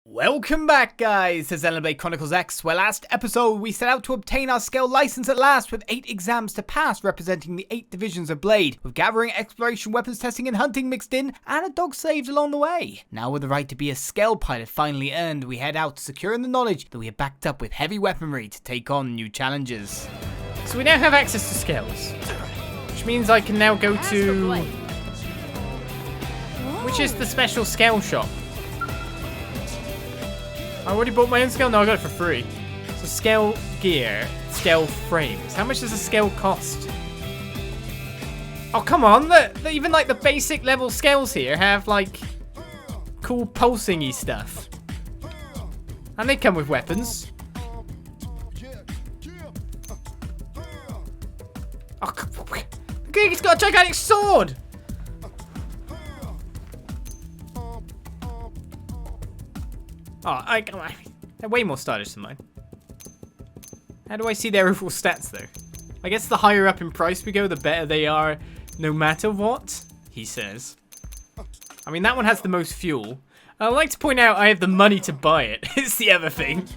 Welcome back, guys, to Xenoblade Chronicles X, where last episode we set out to obtain our Skell license at last with 8 exams to pass representing the 8 divisions of Blade, with gathering, exploration, weapons testing and hunting mixed in, and a dog saved along the way. Now with the right to be a Skell pilot finally earned, we head out securing the knowledge that we are backed up with heavy weaponry to take on new challenges. So we now have access to Skells, which means I can now go to... Which is the special Skell shop? I already bought my own Skell? No, I got it for free. So Skell gear, Skell frames. How much does a Skell cost? Oh, come on. Even like the basic level Skells here have like cool pulsing-y stuff. And they come with weapons. Oh, he's got a gigantic sword! Oh, they're way more stylish than mine. How do I see their overall stats, though? I guess the higher up in price we go, the better they are, no matter what, he says. I mean, that one has the most fuel. I'd like to point out I have the money to buy it. It's the other thing.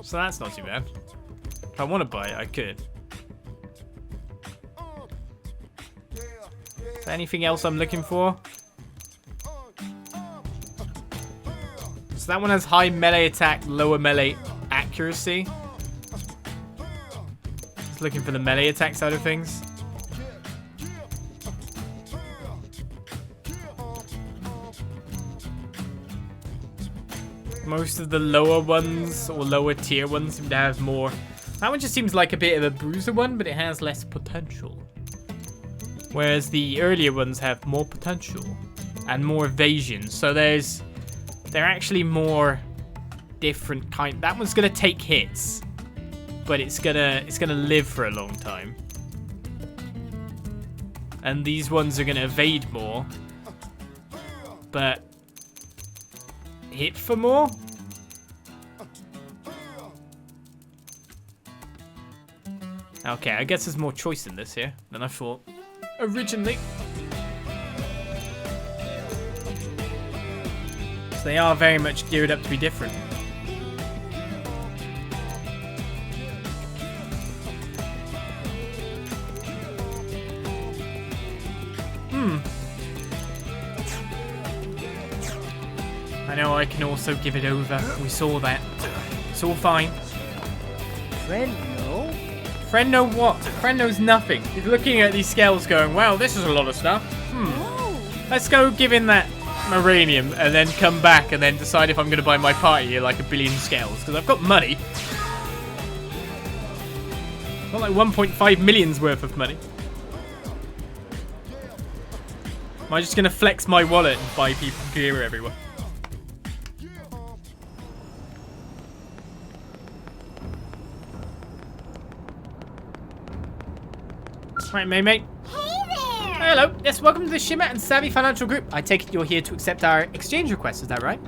So that's not too bad. If I want to buy it, I could. Is there anything else I'm looking for? So that one has high melee attack, lower melee accuracy. Just looking for the melee attack side of things. Most of the lower ones, or lower tier ones, seem to have more. That one just seems like a bit of a bruiser one, but it has less potential. Whereas the earlier ones have more potential and more evasion. So they're actually more different kind. That one's gonna take hits, but it's gonna live for a long time. And these ones are gonna evade more, but hit for more. Okay, I guess there's more choice in this here than I thought originally. So they are very much geared up to be different. I know I can also give it over. We saw that. It's all fine. Friend, no? Friend know what? Friend knows nothing. He's looking at these Skells going, wow, this is a lot of stuff. Let's go give in that Maranium and then come back and then decide if I'm going to buy my party here like a billion Skells. Because I've got money. Got like 1.5 million's worth of money. Am I just going to flex my wallet and buy people gear everywhere? Right, mate. Hey there! Hello. Yes, welcome to the Shimmer and Savvy Financial Group. I take it you're here to accept our exchange request, is that right?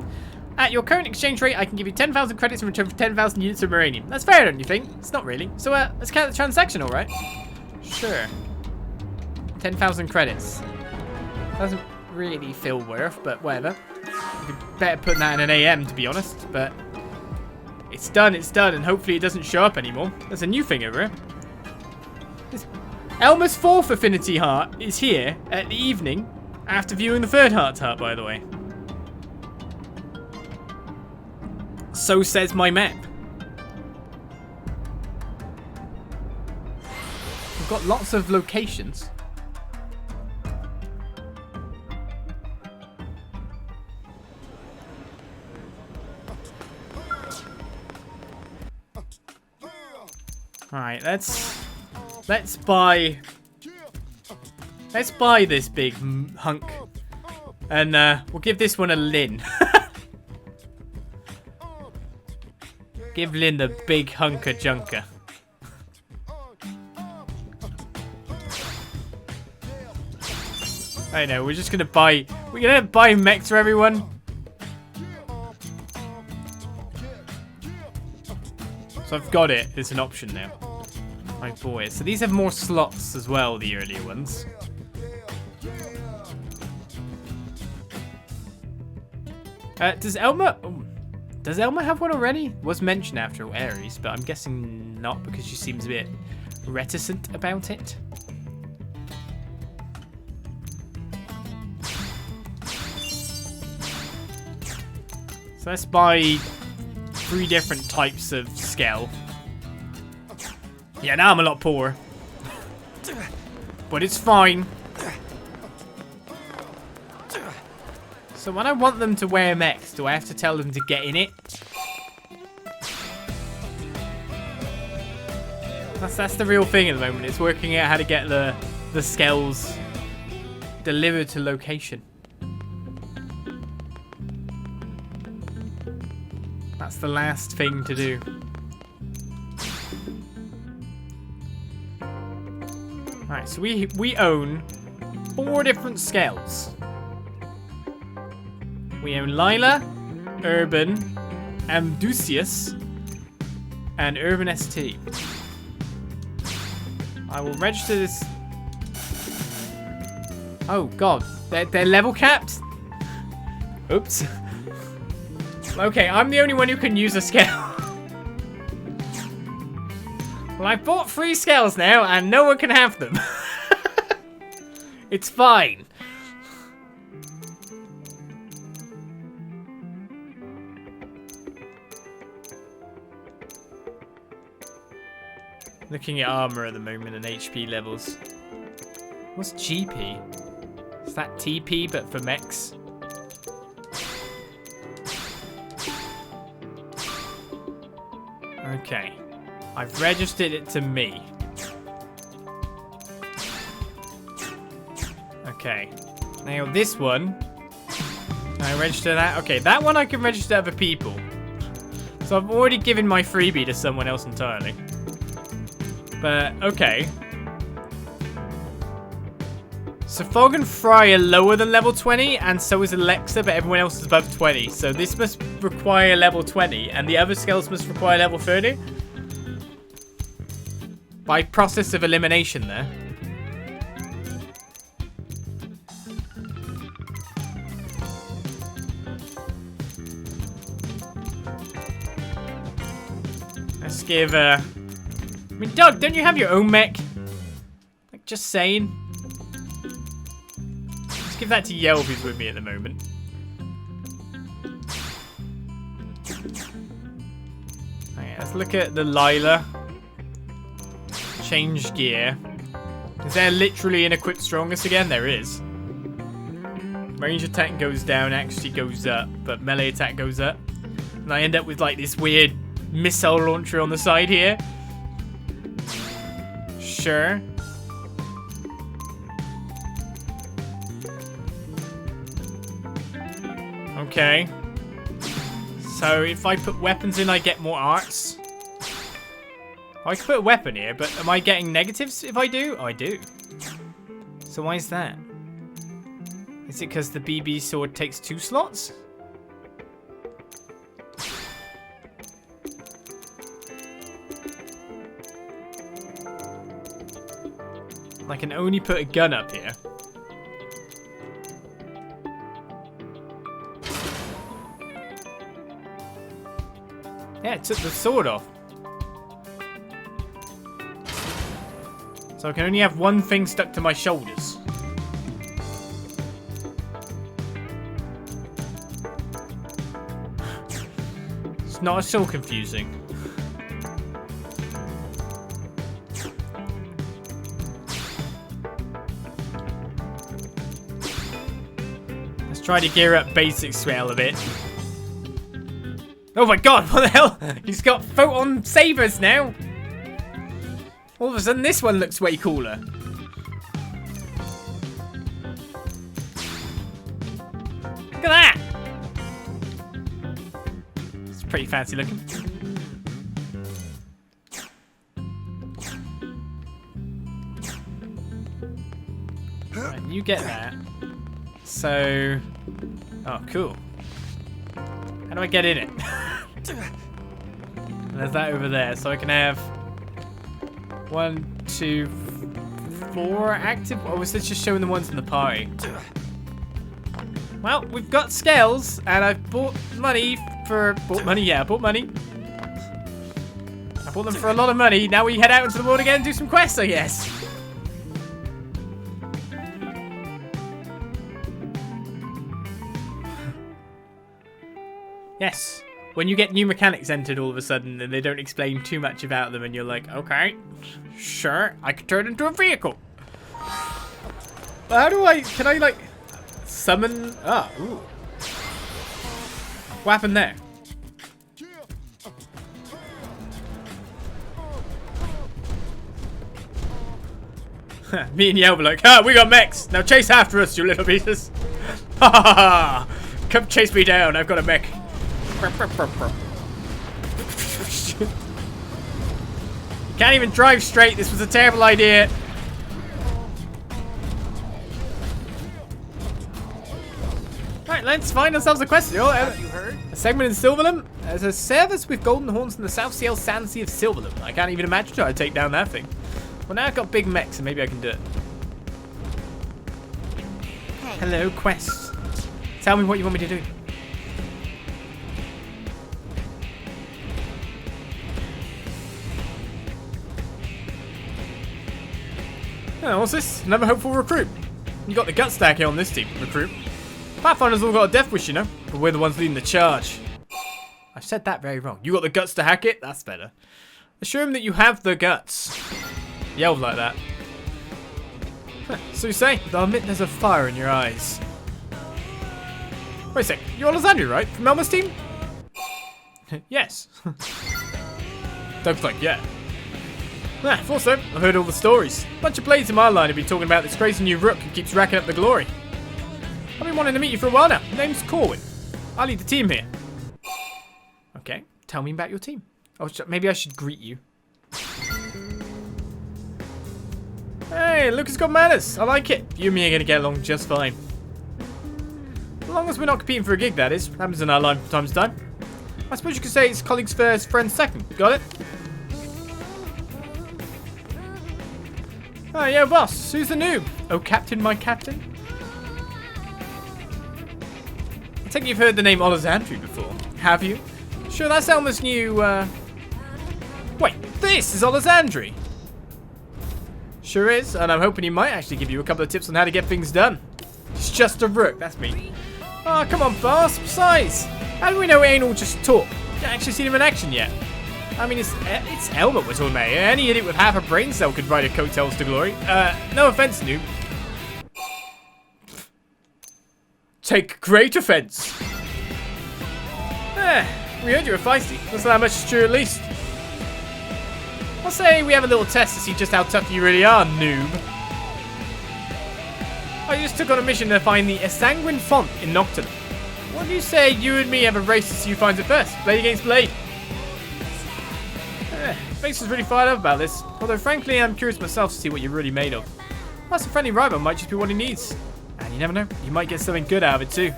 At your current exchange rate, I can give you 10,000 credits in return for 10,000 units of Maranium. That's fair, don't you think? It's not really. So, let's count the transaction, all right? Sure. 10,000 credits. Doesn't really feel worth, but whatever. I'd be better putting that in an AM, to be honest, but it's done, and hopefully it doesn't show up anymore. There's a new thing over here. Elmer's 4th Affinity Heart is here at the evening after viewing the 3rd Heart's Heart, by the way. So says my map. We've got lots of locations. Alright, Let's buy this big hunk. And we'll give this one a Lin. Give Lin the big hunker junker. I know, we're gonna buy mechs for everyone. So I've got it. It's an option now. I bought it. So these have more slots as well, the earlier ones. Does Elma have one already? Was mentioned after Ares, but I'm guessing not because she seems a bit reticent about it. So let's buy 3 different types of Skell. Yeah, now I'm a lot poorer. But it's fine. So when I want them to wear mechs, do I have to tell them to get in it? That's the real thing at the moment. It's working out how to get the Skells delivered to location. That's the last thing to do. Alright, so we own 4 different Skells. We own Lila, Urban, Amdusius, and Urban ST. I will register this. Oh god, they're level capped? Oops. Okay, I'm the only one who can use a Skell. Well, I bought 3 Skells now, and no one can have them. It's fine. Looking at armor at the moment and HP levels. What's GP? Is that TP but for mechs? Okay. I've registered it to me. Okay. Now this one. Can I register that? Okay, that one I can register other people. So I've already given my freebie to someone else entirely. But, okay. So Fog and Fry are lower than level 20, and so is Alexa, but everyone else is above 20. So this must require level 20, and the other Skells must require level 30. By process of elimination there. Let's give, I mean, Doug, don't you have your own mech? Like, just saying. Let's give that to Yelv, who's with me at the moment. Okay, let's look at the Lila. Change gear. Is there literally an equipped strongest again? There is. Range attack goes down, actually goes up, but melee attack goes up. And I end up with like this weird missile launcher on the side here. Sure. Okay. So if I put weapons in, I get more arts. I can put a weapon here, but am I getting negatives if I do? Oh, I do. So why is that? Is it because the BB sword takes 2 slots? I can only put a gun up here. Yeah, it took the sword off. So I can only have one thing stuck to my shoulders. It's not so confusing. Let's try to gear up basic Skell a bit. Oh my god, what the hell? He's got photon sabers now. All of a sudden, this one looks way cooler. Look at that! It's pretty fancy looking. Right, you get that. So... Oh, cool. How do I get in it? There's that over there, so I can have... 1, 2, 4 active? Or was this just showing the ones in the pie? Well, we've got Skells, and I've bought money for... Bought money? Yeah, I bought money. I bought them for a lot of money. Now we head out into the world again and do some quests, I guess. Yes. When you get new mechanics entered all of a sudden and they don't explain too much about them and you're like, okay, sure, I can turn into a vehicle. But how do I... Can I, like... Summon... Ah, ooh. What happened there? Me and Yell were like, we got mechs. Now chase after us, you little pieces. Ha ha ha. Come chase me down. I've got a mech. You can't even drive straight. This was a terrible idea. Right, let's find ourselves a quest. Have you heard? A segment in Silverland. There's a service with golden horns in the South Sea Sand Sea of Silverland. I can't even imagine trying to take down that thing. Well, now I've got big mechs, so maybe I can do it. Hey. Hello, quest. Tell me what you want me to do. Oh, what's this? Another hopeful recruit. You got the gut stack here on this team, recruit. Pathfinder's all got a death wish, you know, but we're the ones leading the charge. I've said that very wrong. You got the guts to hack it? That's better. Assure him that you have the guts. Yelled like that. Huh, so you say, but I'll admit there's a fire in your eyes. Wait a sec, you're Olizandri, right? From Elmer's team? Yes. Don't think, yeah. Also, I've heard all the stories. A bunch of blades in my line have been talking about this crazy new rook who keeps racking up the glory. I've been wanting to meet you for a while now. My name's Corwin. I lead the team here. Okay, tell me about your team. Oh, maybe I should greet you. Hey, look, it's got manners. I like it. You and me are going to get along just fine. As long as we're not competing for a gig, that is. Happens in our line from time to time. I suppose you could say it's colleagues first, friends second. Got it? Oh, yeah, boss. Who's the noob? Oh, captain, my captain. I think you've heard the name Olizandri before. Have you? Sure, that's Elmer's new, Wait, this is Olizandri. Sure is, and I'm hoping he might actually give you a couple of tips on how to get things done. It's just a rook, that's me. Oh, come on, boss. Besides, how do we know it ain't all just talk? You haven't actually seen him in action yet. I mean, it's Elmer we're talking about. Any idiot with half a brain cell could ride a coattails to glory. No offense, noob. Take great offense. We heard you were feisty. That's not much is true, at least. I'll say we have a little test to see just how tough you really are, noob. I just took on a mission to find the Ensanguined Fort in Nocturne. What do you say you and me have a race to see who finds it first? Blade against blade. Face is really fired up about this. Although, frankly, I'm curious myself to see what you're really made of. Plus, a friendly rival might just be what he needs. And you never know, you might get something good out of it, too.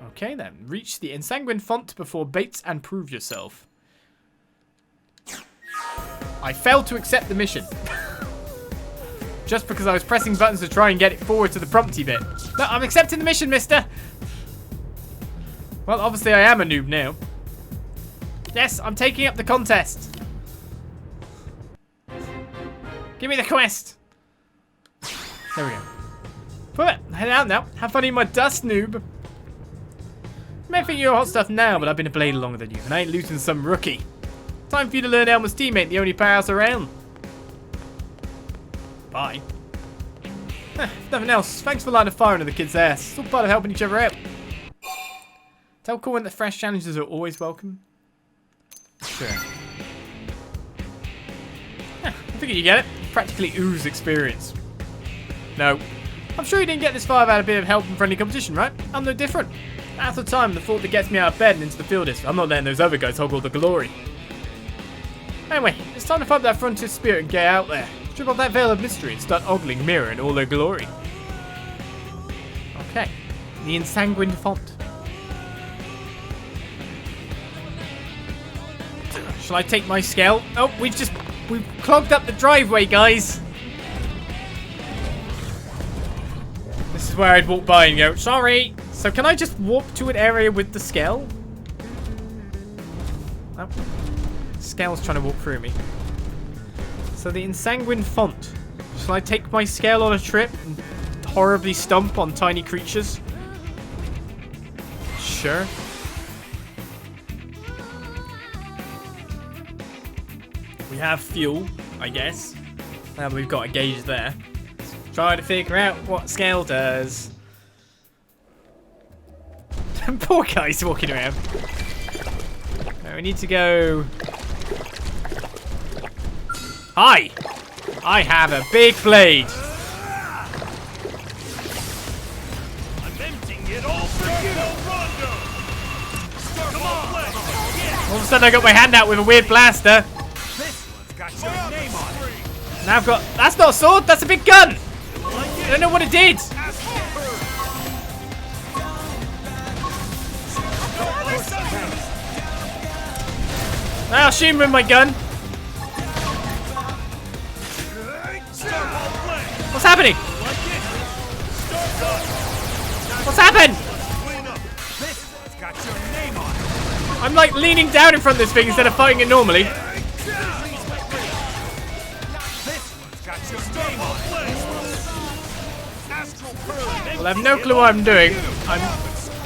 Okay, then. Reach the Ensanguined Fort before Bates and prove yourself. I failed to accept the mission. Just because I was pressing buttons to try and get it forward to the prompty bit. No, I'm accepting the mission, mister. Well, obviously I am a noob now. Yes, I'm taking up the contest. Give me the quest. There we go. Put it. Head out now. Have fun in my dust, noob. You may think you're hot stuff now, but I've been a blade longer than you, and I ain't losing some rookie. Time for you to learn Elmer's teammate, the only powerhouse around. Bye. If nothing else, thanks for lighting a fire into the kid's ass. It's all part of helping each other out. Tell Corwin that fresh challenges are always welcome. Sure. I figured you get it. Practically ooze experience. No. I'm sure you didn't get this far without a bit of help and friendly competition, right? I'm no different. Half the time, the thought that gets me out of bed and into the field is, I'm not letting those other guys hog all the glory. Anyway, it's time to find that frontier spirit and get out there. Strip off that veil of mystery and start ogling Mira in all their glory. Okay. The Ensanguined Fort. Shall I take my Skell? Oh, we've clogged up the driveway, guys. This is where I'd walk by and go, sorry. So can I just walk to an area with the Skell? Oh. Skell's trying to walk through me. So the Ensanguined Fort. Shall I take my Skell on a trip and horribly stomp on tiny creatures? Sure. We have fuel, I guess. Now we've got a gauge there. Try to figure out what Skell does. Poor guy's walking around. Right, we need to go. Hi! I have a big blade. I'm emptying it all for you, Rondo. Come on, All of a sudden I got my hand out with a weird blaster. This one's got your name on it. Now I've got... That's not a sword, that's a big gun! I don't know what it did. I'll shoot him with my gun. What's happening? What's happened? I'm like leaning down in front of this thing instead of fighting it normally. Well, I have no clue what I'm doing. I'm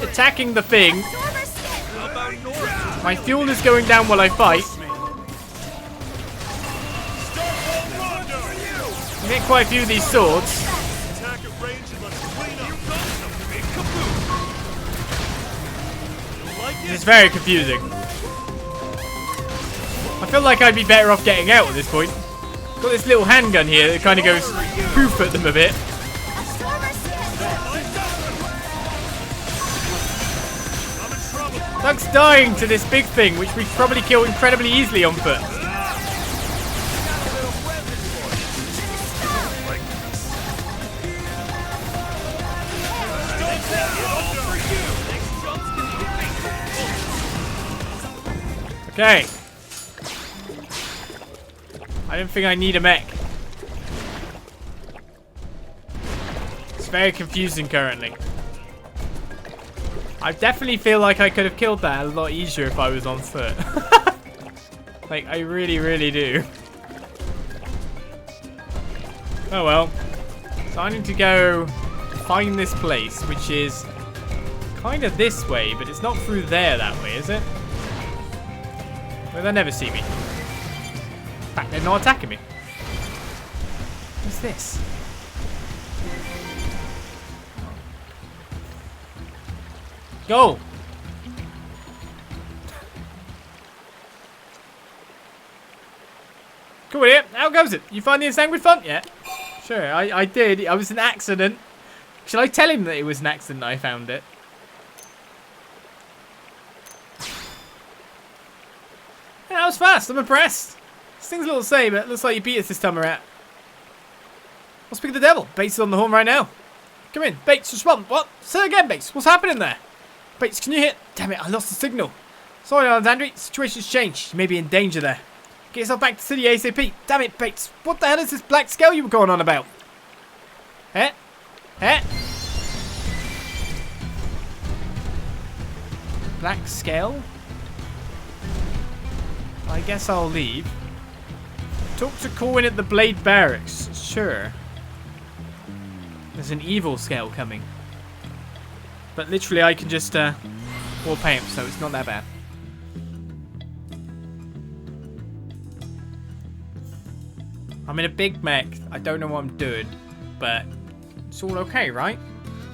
attacking the thing. My fuel is going down while I fight. I get quite a few of these swords. It's very confusing. I feel like I'd be better off getting out at this point. Got this little handgun here that kind of goes poof at them a bit. Doug's dying to this big thing, which we probably kill incredibly easily on foot. Okay. I don't think I need a mech. It's very confusing currently. I definitely feel like I could have killed that a lot easier if I was on foot. Like, I really, really do. Oh well. So I need to go find this place, which is kind of this way, but it's not through there that way, is it? Well, they'll never see me. In fact, they're not attacking me. What's this? Go! Cool, here. How goes it? You find the Ensanguined Fort yet? Sure, I did. It was an accident. Should I tell him that it was an accident I found it? Yeah, that was fast. I'm impressed. This thing's a little say, but it looks like you beat us this time around. I'll speak to the devil. Bates is on the horn right now. Come in. Bates, respond. What? Say again, Bates. What's happening there? Bates, can you hear? Damn it, I lost the signal. Sorry, Olizandri. The situation's changed. You may be in danger there. Get yourself back to the city ASAP. Damn it, Bates. What the hell is this black Skell you were going on about? Eh? Eh? Black Skell? I guess I'll leave. Talk to Corwin at the Blade Barracks. Sure. There's an evil Skell coming. But literally I can just wall paint, so it's not that bad. I'm in a big mech. I don't know what I'm doing, but it's all okay, right?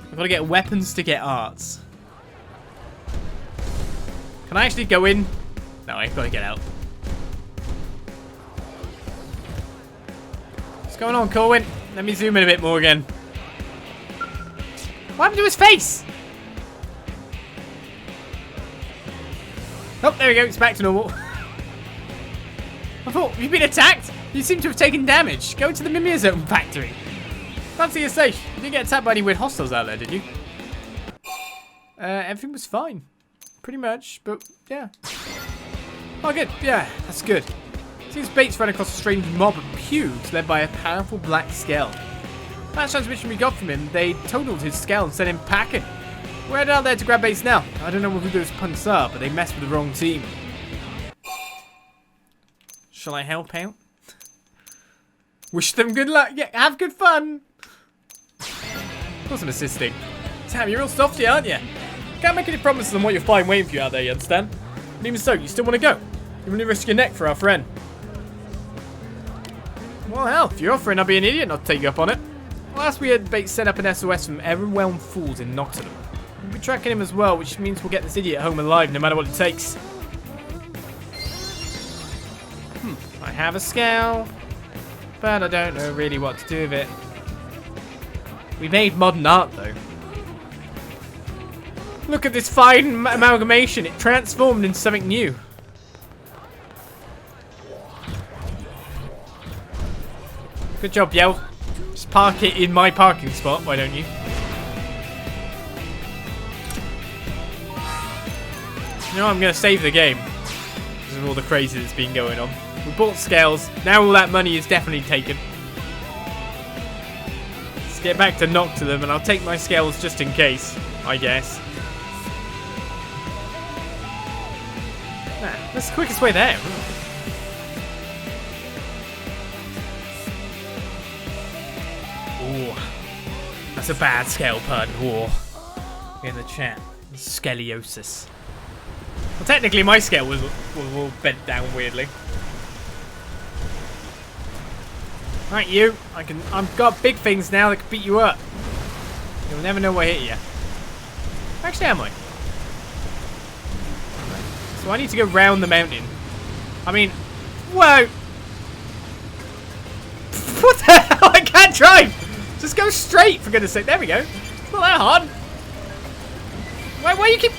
I've got to get weapons to get arts. Can I actually go in? No, I've got to get out. What's going on, Corwin? Let me zoom in a bit more again. What happened to his face? Oh, there we go. It's back to normal. I thought, you've been attacked? You seem to have taken damage. Go to the Mimir Zone factory. Fancy you're safe. You didn't get attacked by any weird hostiles out there, did you? Everything was fine. Pretty much, but yeah. Oh, good. Yeah, that's good. Seems Bates ran across a strange mob of pugs led by a powerful black Skell. Last transmission we got from him, they totaled his Skell and sent him packing. We're headed out there to grab base now. I don't know who those punks are, but they messed with the wrong team. Shall I help out? Wish them good luck. Yeah, have good fun. Of course I'm assisting. Sam, you're real softy, aren't you? Can't make any promises on what you'll find waiting for you out there, you understand? But even so, you still want to go. You want to risk your neck for our friend. Well, hell, if you're offering, I'll be an idiot not to take you up on it. Last we had bait set up an SOS from Everwhelmed Fools in Nocturnum. We'll be tracking him as well, which means we'll get this idiot home alive no matter what it takes. I have a Skell, but I don't know really what to do with it. We made modern art though. Look at this fine amalgamation. It transformed into something new. Good job, Yell. Just park it in my parking spot, why don't you? You know, I'm going to save the game because of all the crazy that's been going on. We bought Skells. Now all that money is definitely taken. Let's get back to Nocturnum and I'll take my Skells just in case, I guess. That's the quickest way there. Ooh, that's a bad Skell pun. Ooh. In the chat, scoliosis. Well, technically, my Skell was all bent down weirdly. Right, you. I've got big things now that can beat you up. You'll never know what hit you. Actually, am I? So I need to go round the mountain. I mean, whoa! What the hell? I can't drive! Just go straight, for goodness sake. There we go. It's not that hard. Why you keep...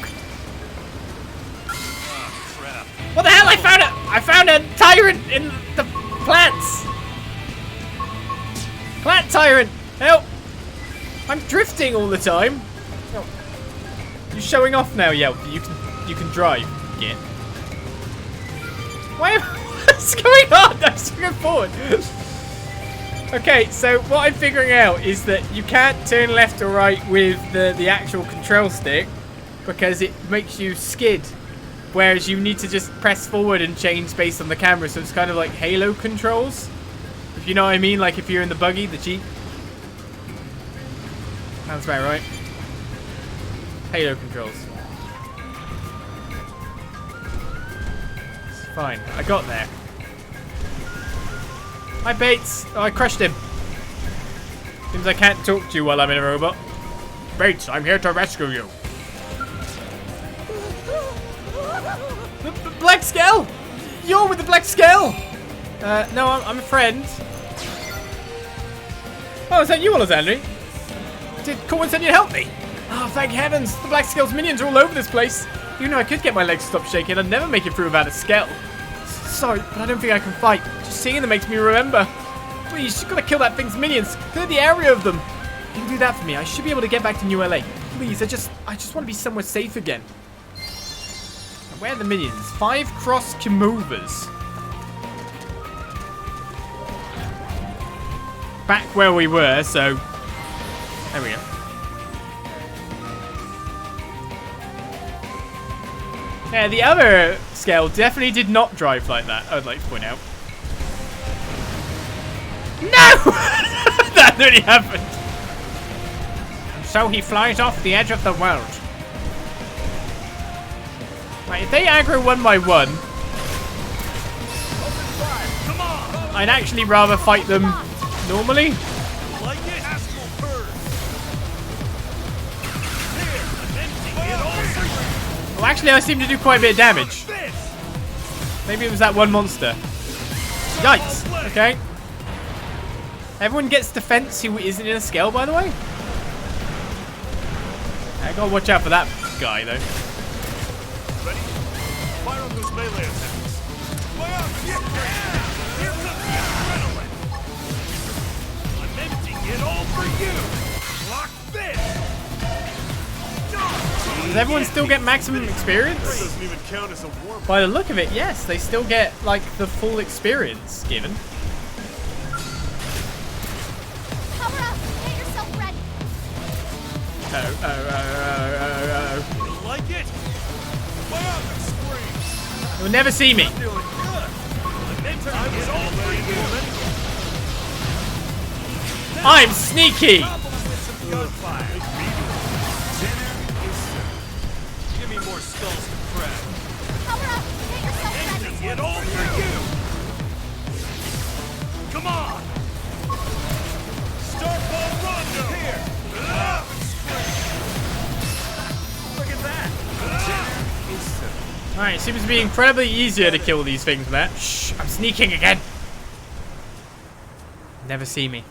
What the hell? I found a tyrant in the plants. Plant tyrant! Help! I'm drifting all the time. Oh. You're showing off now, Yelp. You can drive. Yeah. What's going on? I'm still going forward. Okay, so what I'm figuring out is that you can't turn left or right with the actual control stick because it makes you skid. Whereas you need to just press forward and change based on the camera, so it's kind of like Halo controls. If you know what I mean, like if you're in the buggy, the Jeep. Sounds about right. Halo controls. It's fine, I got there. Hi Bates! Oh, I crushed him. Seems I can't talk to you while I'm in a robot. Bates, I'm here to rescue you. The Black Skell! You're with the Black Skell! No, I'm a friend. Oh, is that you, Olizandri? Did Corwin send you to help me? Oh, thank heavens! The Black Skell's minions are all over this place. Even though I could get my legs to stop shaking, I'd never make it through without a Skell. Sorry, but I don't think I can fight. Just seeing them makes me remember. Please, you've got to kill that thing's minions. Clear the area of them. You can do that for me. I should be able to get back to New LA. Please, I just want to be somewhere safe again. Now, where are the minions? 5 cross movers. Back where we were, so there we go. Yeah, the other Skell definitely did not drive like that, I'd like to point out. No! That really happened. And so he flies off the edge of the world. Right, if they aggro one by one, I'd actually rather fight them normally. Like it? Well, actually, I seem to do quite a bit of damage. Maybe it was that one monster. Yikes. Okay. Everyone gets defense who isn't in a Skell, by the way. I gotta watch out for that guy, though. Ready? Fire on those melee attacks. Here comes the adrenaline. I'm emptying it all for you. Lock this. Does everyone still get maximum experience? Doesn't even count as a warm. By the look of it, yes, they still get like the full experience given. Cover up! You like it? Why out the scream? You'll never see me. Feeling good. I'm entering it all for you, woman. I'm sneaky. Compliment with some gunfire. Dinner is served. Give me more skulls to crack. Power up! Get yourself ready! Emptying it all for you. Come on. Starfall Rondo. Here. Look at that. Dinner is served. Alright, it seems to be incredibly easier to kill these things with that. Shh, I'm sneaking again. Never see me.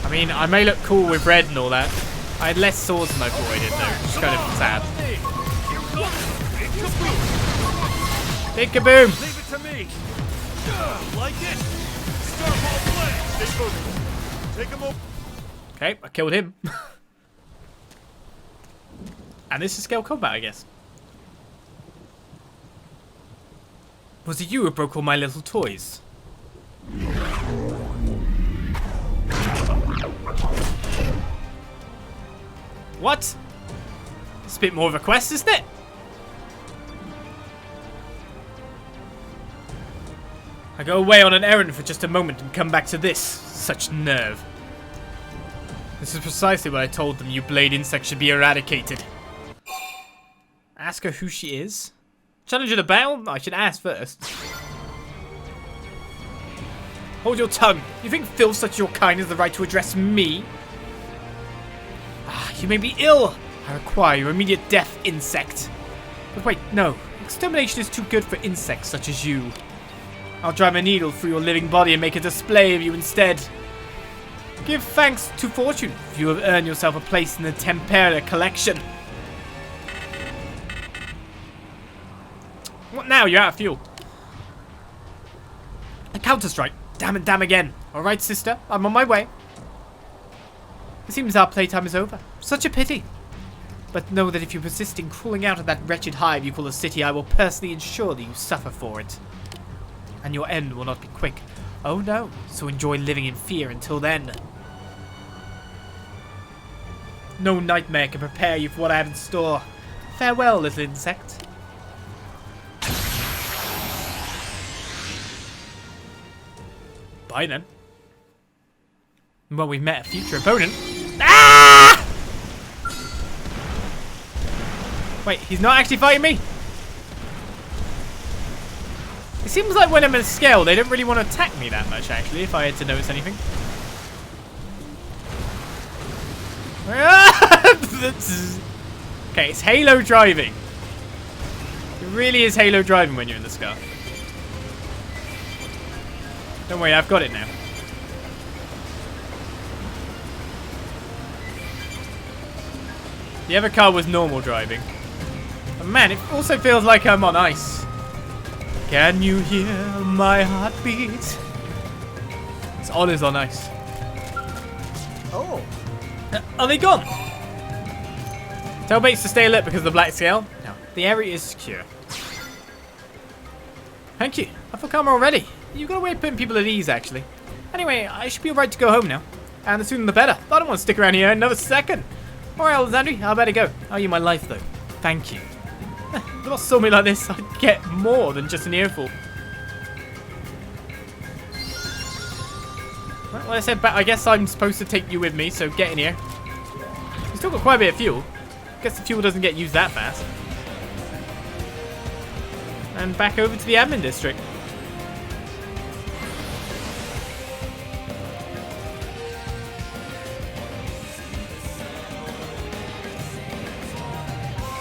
I mean, I may look cool with red and all that. I had less swords than I thought I did, though. It's kind of sad. Here comes Big Kaboom. Big kaboom! Leave it to me. Like it? Starfall Blade. Stay focused. Take him over. Okay, I killed him. And this is Skell combat, I guess. Was it you who broke all my little toys? What? It's a bit more of a quest, isn't it? I go away on an errand for just a moment and come back to this. Such nerve. This is precisely what I told them you blade insects should be eradicated. Ask her who she is? Challenge her to battle? I should ask first. Hold your tongue. You think filth such as your kind has the right to address me? You may be ill. I require your immediate death, insect. But wait, no. Extermination is too good for insects such as you. I'll drive a needle through your living body and make a display of you instead. Give thanks to fortune if you have earned yourself a place in the Tempera collection. What now? You're out of fuel. A counter-strike. Damn and damn again. Alright, sister. I'm on my way. It seems our playtime is over. Such a pity. But know that if you persist in crawling out of that wretched hive you call a city, I will personally ensure that you suffer for it. And your end will not be quick. Oh no. So enjoy living in fear until then. No nightmare can prepare you for what I have in store. Farewell, little insect. Bye then. Well, we've met a future opponent. Ah! Wait, he's not actually fighting me? It seems like when I'm in Skell, they don't really want to attack me that much, actually, if I had to notice anything. Okay, it's Halo driving. It really is Halo driving when you're in the Skell. Don't worry, I've got it now. The other car was normal driving. But man, it also feels like I'm on ice. Can you hear my heartbeat? It's always on ice. Oh. Are they gone? Tell mates to stay alert because of the black scale. No, the area is secure. Thank you. I feel calmer already. You've got a way of putting people at ease, actually. Anyway, I should be alright to go home now. And the sooner the better. I don't want to stick around here another second. Alright, Olizandri, I better go. Owe you my life, though. Thank you. If the boss saw me like this, I'd get more than just an earful. Well, like I said, I guess I'm supposed to take you with me, so get in here. We've still got quite a bit of fuel. Guess the fuel doesn't get used that fast. And back over to the admin district.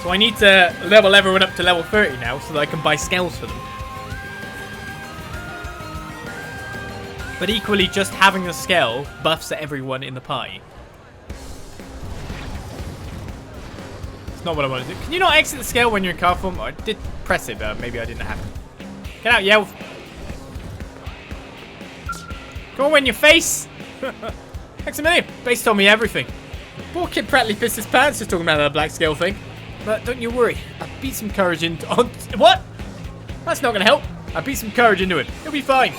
So I need to level everyone up to level 30 now so that I can buy Skells for them. But equally, just having a Skell buffs everyone in the party. It's not what I want to do. Can you not exit the Skell when you're in car form? I did press it, but maybe I didn't have to. Get out, Yelf. Go on, in your face. Thanks a million. Base told me everything. Poor kid Prattly pissed his pants just talking about that black Skell thing. But don't you worry. I beat some courage into... What? That's not going to help. I beat some courage into it. He'll be fine.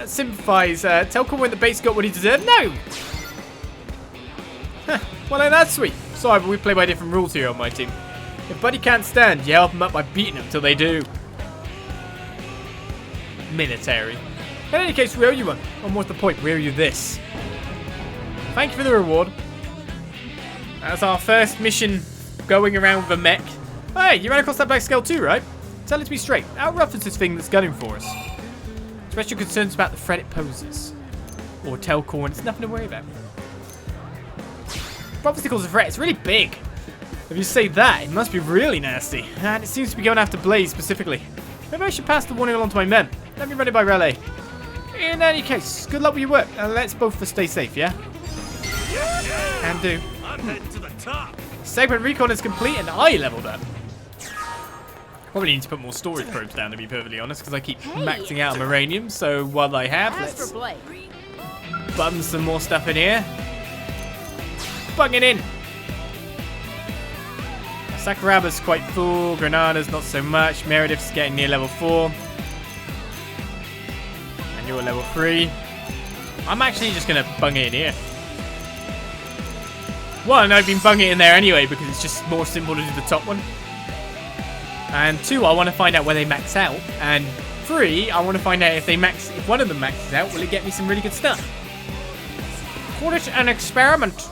Sympathize. Telcor when the base got what he deserved? No! Huh, well, then that's sweet. Sorry, but we play by different rules here on my team. If Buddy can't stand, you help him up by beating him till they do. Military. In any case, we owe you one. And what's the point? We owe you this. Thank you for the reward. That's our first mission going around with a mech. Hey, you ran across that black Skell too, right? Tell it to me straight. How rough is this thing that's gunning for us? Express your concerns about the threat it poses. Or Telcor, and it's nothing to worry about. Obviously calls a threat. It's really big. If you say that, it must be really nasty. And it seems to be going after Blaze specifically. Maybe I should pass the warning along to my men. Let me run it by relay. In any case, good luck with your work. And let's both stay safe, yeah? Can do. I'm heading to the top. Segment recon is complete and I leveled up. Probably need to put more storage probes down, to be perfectly honest, because I keep maxing out on uranium. So while I have, let's button some more stuff in here. Bung it in. Sakuraba's quite full. Granada's not so much. Meredith's getting near level 4. And you're level 3. I'm actually just going to bung it in here. One, I've been bunging it in there anyway because it's just more simple to do the top one. And 2, I want to find out where they max out. And 3, I want to find out if one of them maxes out, will it get me some really good stuff? Call it an experiment.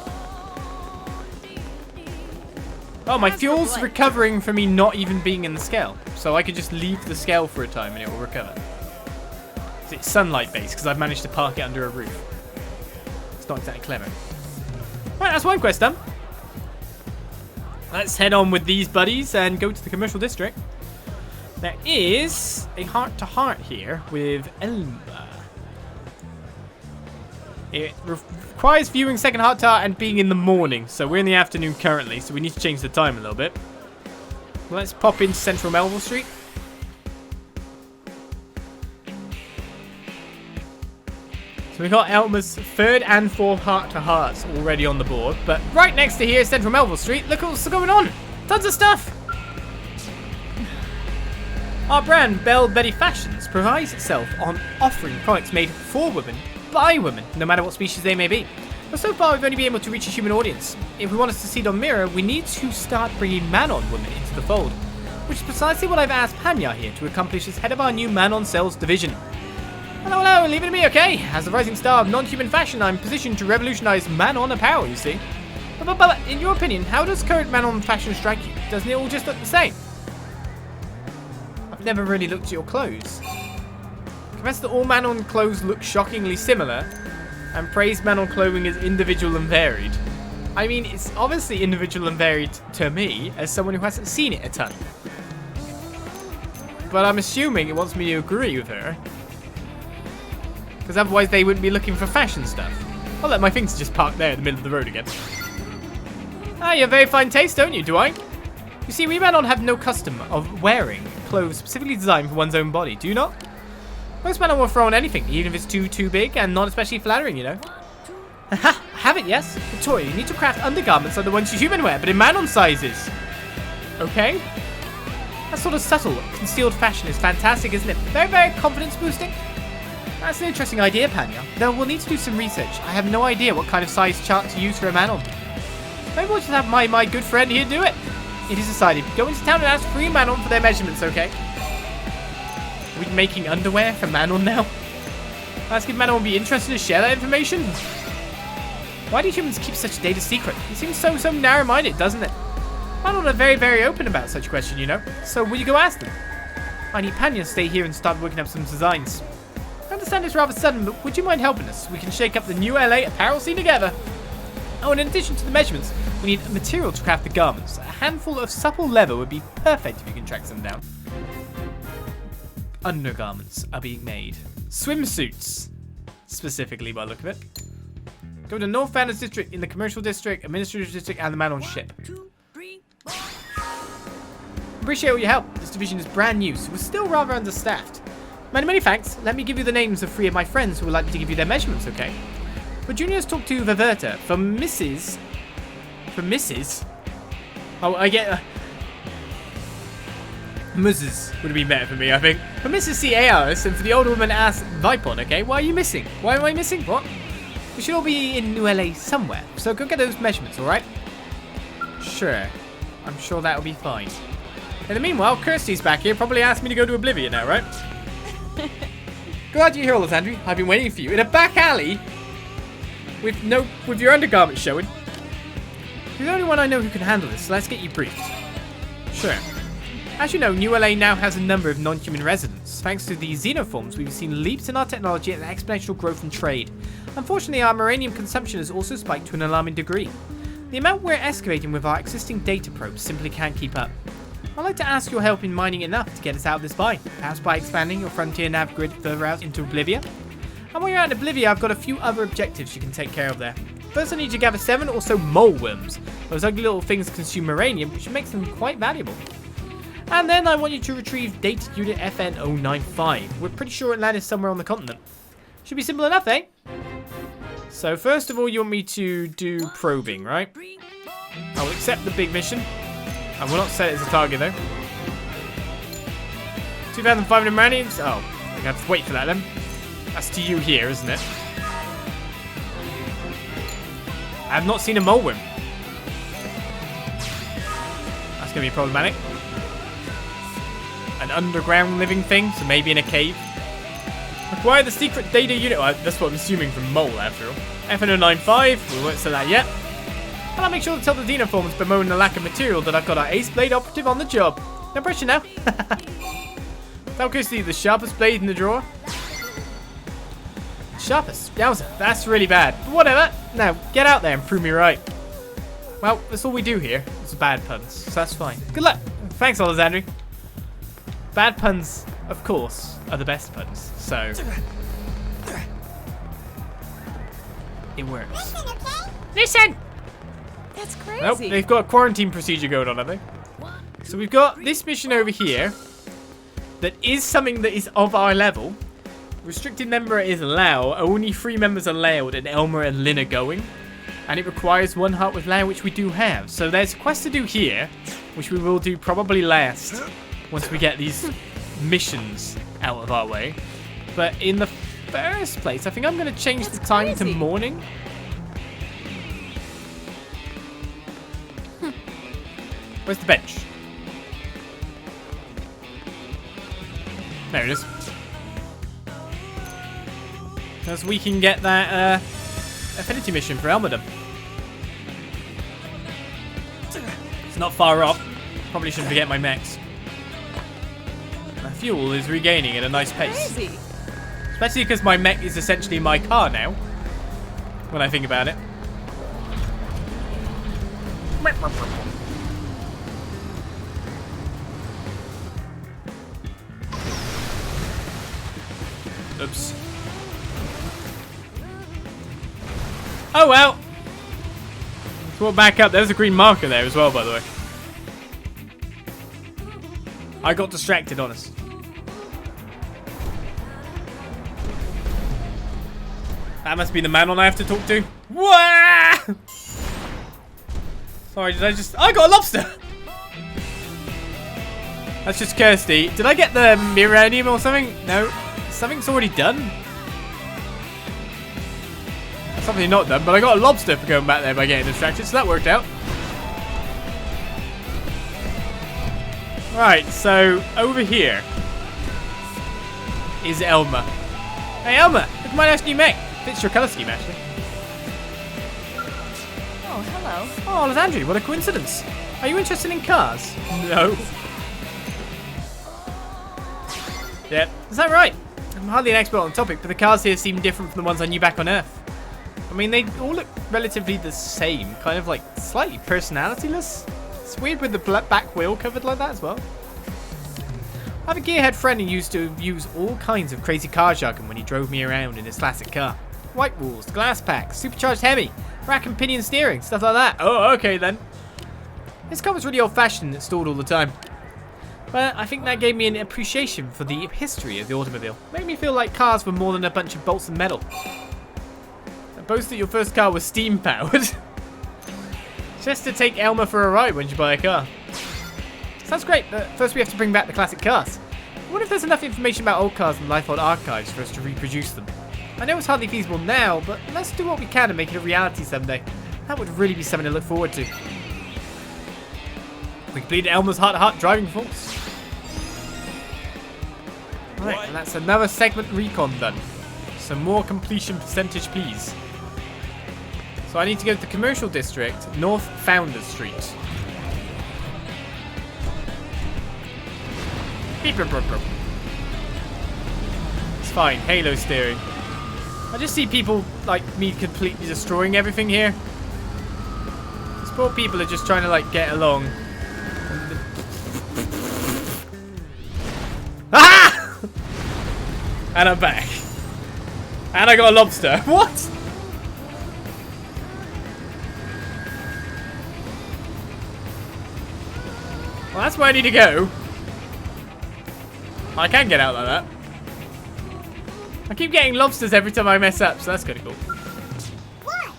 Oh, my fuel's recovering from me not even being in the Skell. So I could just leave the Skell for a time and it will recover. It's sunlight based because I've managed to park it under a roof. It's not exactly clever. Right, that's one quest done. Let's head on with these buddies and go to the commercial district. There is a heart-to-heart here with Elma. It requires viewing second heart-to-heart and being in the morning. So we're in the afternoon currently, so we need to change the time a little bit. Let's pop into Central Melville Street. So we got Elma's 3rd and 4th heart-to-hearts already on the board. But right next to here is Central Melville Street. Look what's going on. Tons of stuff. Our brand, Belle Betty Fashions, prides itself on offering products made for women, by women, no matter what species they may be. But so far, we've only been able to reach a human audience. If we want to succeed on Mira, we need to start bringing man-on women into the fold. Which is precisely what I've asked Panya here to accomplish as head of our new man-on sales division. Hello, hello, leave it to me, okay? As the rising star of non-human fashion, I'm positioned to revolutionize man-on apparel, you see. But, in your opinion, how does current man-on fashion strike you? Doesn't it all just look the same? I've never really looked at your clothes. Confess that all man-on clothes look shockingly similar, and praise man-on clothing as individual and varied. I mean, it's obviously individual and varied to me, as someone who hasn't seen it a ton. But I'm assuming it wants me to agree with her. Because otherwise they wouldn't be looking for fashion stuff. I'll let my things just park there in the middle of the road again. Ah, you have very fine taste, don't you, do I? You see, we man-on have no custom of wearing clothes specifically designed for one's own body, do you not? Most man-on will throw on anything, even if it's too big and not especially flattering, you know. Haha, have it, yes. Victoria, you need to craft undergarments like the ones you human wear, but in man-on sizes. Okay? That sort of subtle, concealed fashion is fantastic, isn't it? Very, very confidence boosting. That's an interesting idea, Panya. Though we'll need to do some research. I have no idea what kind of size chart to use for a man-on. Maybe we'll just have my good friend here do it. It is decided. Go into town and ask free man-on for their measurements, okay? Are we making underwear for man-on now? Ask if man-on would be interested to share that information? Why do humans keep such data secret? It seems so narrow-minded, doesn't it? Man-on are very, very open about such a question, you know? So will you go ask them? I need Panya to stay here and start working up some designs. I understand it's rather sudden, but would you mind helping us? We can shake up the new LA apparel scene together. Oh, and in addition to the measurements, we need material to craft the garments. A handful of supple leather would be perfect if you can track them down. Undergarments are being made. Swimsuits, specifically by the look of it. Go to North Founders District in the Commercial District, Administrative District, and the man on ship. Appreciate all your help. This division is brand new, so we're still rather understaffed. Many thanks. Let me give you the names of 3 of my friends who would like to give you their measurements, okay? For juniors, talk to Viverta. For Mrs. Oh, I get... Mrs. would have been better for me, I think. For Mrs. C. Ayers and for the old woman asked Vipon, okay? Why are you missing? Why am I missing? What? We should all be in New LA somewhere. So go get those measurements, alright? Sure. I'm sure that'll be fine. In the meanwhile, Kirsty's back here, probably asked me to go to Oblivion now, right? Glad you're here, Olizandri. I've been waiting for you in a back alley with your undergarments showing. You're the only one I know who can handle this, so let's get you briefed. Sure. As you know, New LA now has a number of non-human residents. Thanks to the xenoforms, we've seen leaps in our technology and exponential growth in trade. Unfortunately, our uranium consumption has also spiked to an alarming degree. The amount we're excavating with our existing data probes simply can't keep up. I'd like to ask your help in mining enough to get us out of this bind, perhaps by expanding your frontier nav grid further out into Oblivia. And while you're out in Oblivia, I've got a few other objectives you can take care of there. First, I need you to gather 7 or so mole worms. Those ugly little things consume uranium, which makes them quite valuable. And then I want you to retrieve data unit FN095. We're pretty sure it landed somewhere on the continent. Should be simple enough, eh? So first of all, you want me to do probing, right? I will accept the big mission. I will not set it as a target, though. 2,500 uraniums? Oh, I have to wait for that, then. That's to you here, isn't it? I have not seen a mole worm. That's going to be problematic. An underground living thing, so maybe in a cave. Acquire the secret data unit. Well, that's what I'm assuming from mole, after all. FN095, we won't set that yet. And I'll make sure to tell the xenoforms bemoaning the lack of material that I've got our ace blade operative on the job. No pressure now. That could see the sharpest blade in the drawer. Sharpest? Yowza, that's really bad. But whatever. Now, get out there and prove me right. Well, that's all we do here. It's bad puns, so that's fine. Good luck. Thanks, Olizandri. Bad puns, of course, are the best puns, so it works. Listen, okay? Listen! That's crazy. Nope, they've got a quarantine procedure going on, have they? So we've got this mission over here that is something that is of our level. Restricted member is Lao. Only 3 members are allowed, and Elmer and Lynn are going. And it requires 1 heart with Lao, which we do have. So there's a quest to do here, which we will do probably last. Once we get these missions out of our way. But in the first place, I think I'm going to change the time to morning. Where's the bench? There it is. Because we can get that affinity mission for Elmadam. It's not far off. Probably shouldn't forget my mechs. My fuel is regaining at a nice pace. Crazy. Especially because my mech is essentially my car now. When I think about it. Oops. Oh well. Let's walk back up. There's a green marker there as well, by the way. I got distracted, honest. That must be the Manon I have to talk to. Wah! Sorry, I got a lobster! That's just Kirsty. Did I get the Miranium or something? No. Something's already done. Something not done, but I got a lobster for going back there by getting distracted, so that worked out. Right, so over here is Elma. Hey Elma, look at my nice new mech. Fits your colour scheme, actually. Oh, hello. Oh, Olizandri, what a coincidence. Are you interested in cars? No. Yep, is that right? I'm hardly an expert on the topic, but the cars here seem different from the ones I knew back on Earth. I mean, they all look relatively the same, kind of like slightly personalityless. It's weird with the back wheel covered like that as well. I have a gearhead friend who used to use all kinds of crazy car jargon when he drove me around in his classic car. White walls, glass packs, supercharged Hemi, rack and pinion steering, stuff like that. Oh, okay then. This car was really old-fashioned and installed all the time. But I think that gave me an appreciation for the history of the automobile. Made me feel like cars were more than a bunch of bolts and metal. I boast that your first car was steam-powered. Just to take Elma for a ride when you buy a car. Sounds great, but first we have to bring back the classic cars. I wonder if there's enough information about old cars in the Lifehold archives for us to reproduce them. I know it's hardly feasible now, but let's do what we can to make it a reality someday. That would really be something to look forward to. We completed Elmer's heart-to-heart driving force. Alright, and that's another segment recon done. Some more completion percentage, please. So I need to go to the commercial district, North Founders Street. It's fine, Halo steering. I just see people like me completely destroying everything here. These poor people are just trying to like get along. Ah! And I'm back. And I got a lobster. What? Well, that's where I need to go. I can get out like that. I keep getting lobsters every time I mess up, so that's kind of cool. What?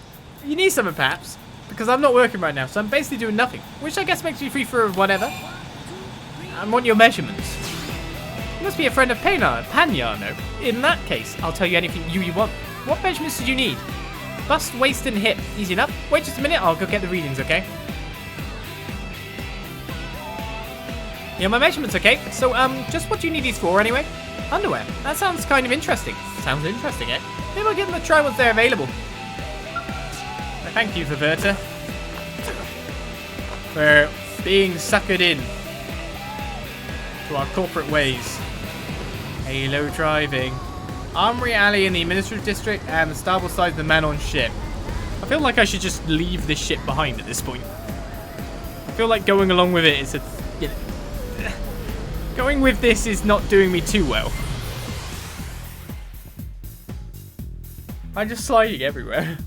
You need something, perhaps, because I'm not working right now, so I'm basically doing nothing, which I guess makes me free for whatever. I want your measurements. You must be a friend of Panyano. In that case, I'll tell you anything you want. What measurements did you need? Bust, waist, and hip. Easy enough. Wait just a minute, I'll go get the readings, okay? Yeah, my measurements, okay? So, just what do you need these for, anyway? Underwear. That sounds kind of interesting. Sounds interesting, eh? Maybe I'll give them a try once they're available. Thank you, Ververta, for being suckered in to our corporate ways. Halo driving. Armory Alley in the Administrative District and the starboard side of the Man-on ship. I feel like I should just leave this ship behind at this point. I feel like going along with it is a... You know, going with this is not doing me too well. I'm just sliding everywhere.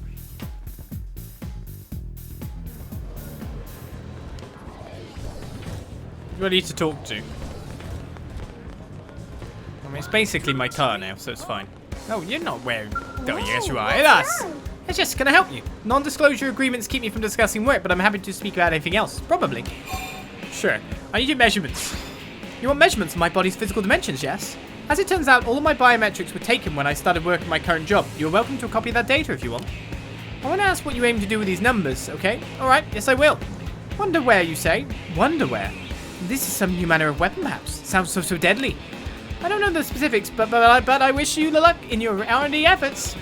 Who do I need to talk to? I mean, it's basically my car now, so it's fine. No, you're not wearing... Oh, yes, you are. It's us. It's just gonna help you. Non-disclosure agreements keep me from discussing work, but I'm happy to speak about anything else. Probably. Sure. I need your measurements. You want measurements of my body's physical dimensions, yes? As it turns out, all of my biometrics were taken when I started working my current job. You're welcome to a copy of that data if you want. I want to ask what you aim to do with these numbers, okay? Alright, yes I will. Wonderwear, you say? Wonderwear? This is some new manner of weapon, perhaps. Sounds so deadly. I don't know the specifics, but I wish you the luck in your R&D efforts.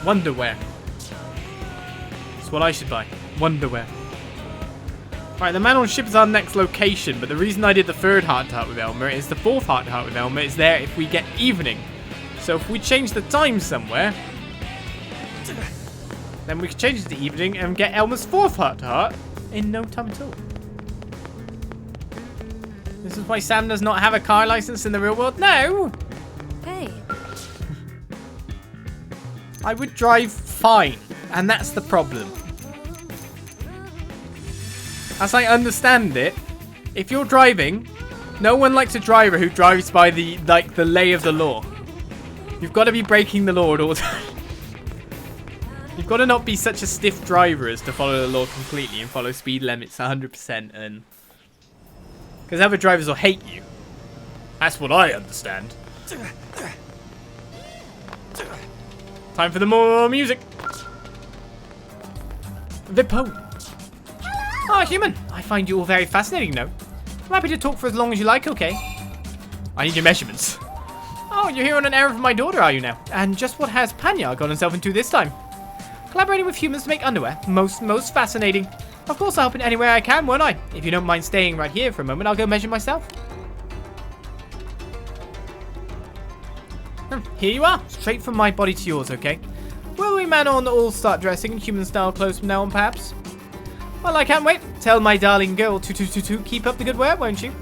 Wonderwear. That's what I should buy. Wonderwear. Alright, the Man-on ship is our next location, but the reason I did the third heart-to-heart with Elmer is the fourth heart-to-heart with Elmer is there if we get evening. So if we change the time somewhere, then we can change it to evening and get Elmer's fourth heart-to-heart in no time at all. This is why Sam does not have a car license in the real world. No! Hey. I would drive fine, and that's the problem. As I understand it, if you're driving, no one likes a driver who drives by the lay of the law. You've got to be breaking the law at all times. You've got to not be such a stiff driver as to follow the law completely and follow speed limits 100% and... Because other drivers will hate you. That's what I understand. Time for the more music. Vippo. Ah, human. I find you all very fascinating, no? I'm happy to talk for as long as you like, okay? I need your measurements. Oh, you're here on an errand for my daughter, are you now? And just what has Panya got himself into this time? Collaborating with humans to make underwear. Most fascinating. Of course I'll help in any way I can, won't I? If you don't mind staying right here for a moment, I'll go measure myself. Here you are. Straight from my body to yours, okay? Will we Man-on all start dressing in human-style clothes from now on, perhaps? Well, I can't wait. Tell my darling girl to keep up the good work, won't you?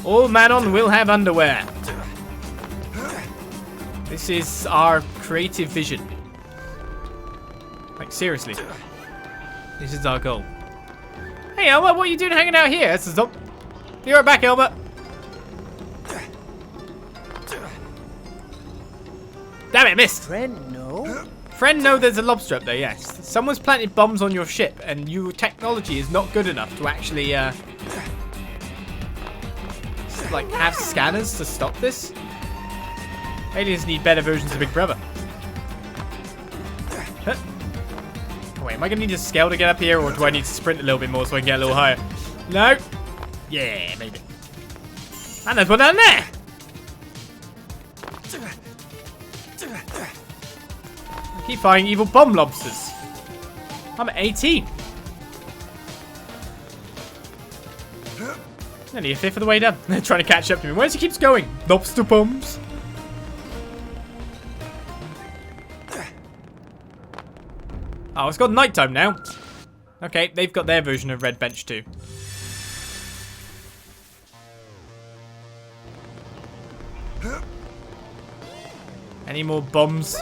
All Man-on will have underwear. This is our creative vision. Like, seriously. This is our goal. Hey, Elmer, what are you doing hanging out here? This is up. Be right back, Elmer. Damn it, missed. Friend, no. Friend, no, there's a lobster up there, yes. Someone's planted bombs on your ship, and your technology is not good enough to actually, like, have scanners to stop this. Aliens need better versions of Big Brother. Huh. Wait, am I going to need a Skell to get up here, or do I need to sprint a little bit more so I can get a little higher? No. Yeah, maybe. And there's one down there. I keep finding evil bomb lobsters. I'm at 18. Nearly a fifth of the way done. They're trying to catch up to me. Where's he keeps going? Lobster bombs. Oh, it's got nighttime now. Okay, they've got their version of Red Bench too. Any more bombs?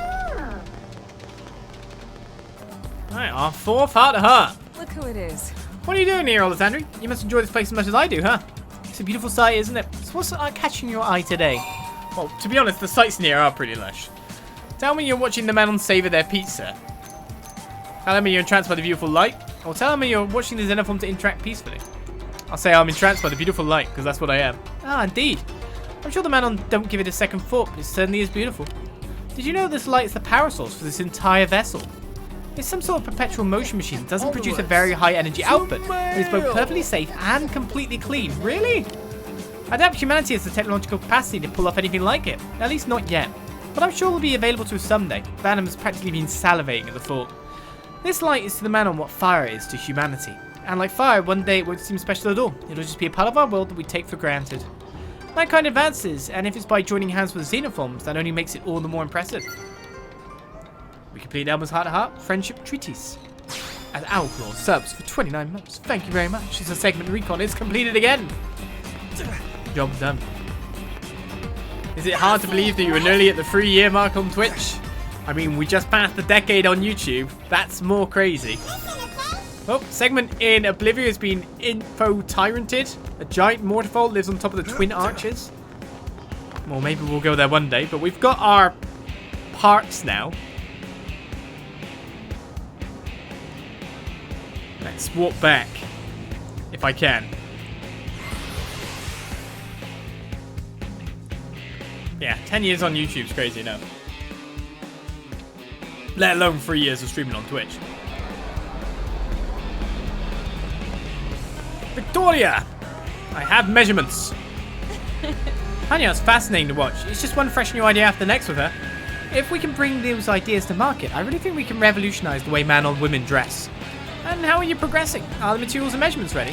Alright, our fourth heart to heart. Look who it is. What are you doing here, Olizandri? You must enjoy this place as much as I do, huh? It's a beautiful sight, isn't it? So what's catching your eye today? Well, to be honest, the sights in here are pretty lush. Tell me you're watching the men on savor their pizza. Tell me you're entranced by the beautiful light. Or tell me you're watching the Xenoform to interact peacefully. I'll say I'm entranced by the beautiful light, because that's what I am. Ah, indeed. I'm sure the man on don't give it a second thought, but it certainly is beautiful. Did you know this light is the power source for this entire vessel? It's some sort of perpetual motion machine that doesn't produce a very high energy output, but is both perfectly safe and completely clean. Really? I doubt humanity has the technological capacity to pull off anything like it. At least not yet. But I'm sure it'll be available to us someday. Vanham has practically been salivating at the thought. This light is to the man on what fire is to humanity. And like fire, one day it won't seem special at all. It'll just be a part of our world that we take for granted. Mankind advances, and if it's by joining hands with Xenoforms, that only makes it all the more impressive. We complete Elmer's Heart to Heart Friendship Treaties. As Owlclaw subs for 29 months. Thank you very much. This segment recon is completed again. Job done. Is it hard to believe that you were nearly at the 3-year mark on Twitch? I mean, we just passed the decade on YouTube. That's more crazy. Well, segment in Oblivion has been info-tyranted. A giant mortarfold lives on top of the Twin Arches. Well, maybe we'll go there one day, but we've got our parts now. Let's walk back, if I can. Yeah, 10 years on YouTube's crazy enough. Let alone 3 years of streaming on Twitch. Victoria! I have measurements. Hanya, it's fascinating to watch. It's just one fresh new idea after the next with her. If we can bring those ideas to market, I really think we can revolutionize the way man or women dress. And how are you progressing? Are the materials and measurements ready?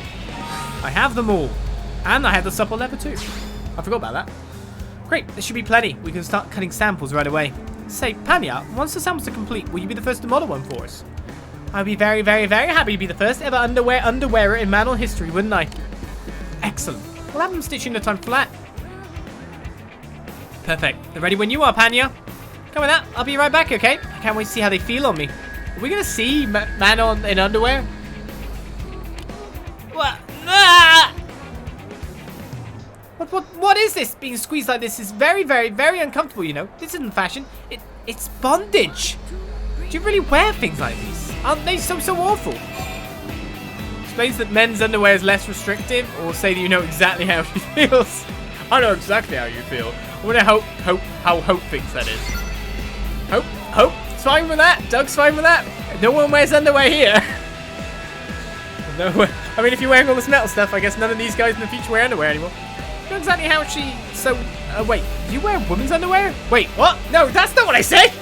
I have them all. And I have the supple leather too. I forgot about that. Great, there should be plenty. We can start cutting samples right away. Say, Panya, once the samples are complete, will you be the first to model one for us? I'd be very, very, very happy to be the first ever underwearer in manual history, wouldn't I? Excellent. We'll have them stitching the time flat. Perfect. They're ready when you are, Panya. Come with that. I'll be right back, okay? I can't wait to see how they feel on me. Are we going to see man on in underwear? What? Ah! What is this? Being squeezed like this is very, very, very uncomfortable, you know. This isn't fashion. It's bondage. Do you really wear things like these? Aren't they so awful? Explains that men's underwear is less restrictive, or say that you know exactly how she feels. I know exactly how you feel. I wonder how Hope thinks that is. Hope's fine with that. Doug's fine with that. No one wears underwear here. No, I mean, if you're wearing all this metal stuff, I guess none of these guys in the future wear underwear anymore. I know exactly how she... So, wait, do you wear women's underwear? Wait, what? No, that's not what I said!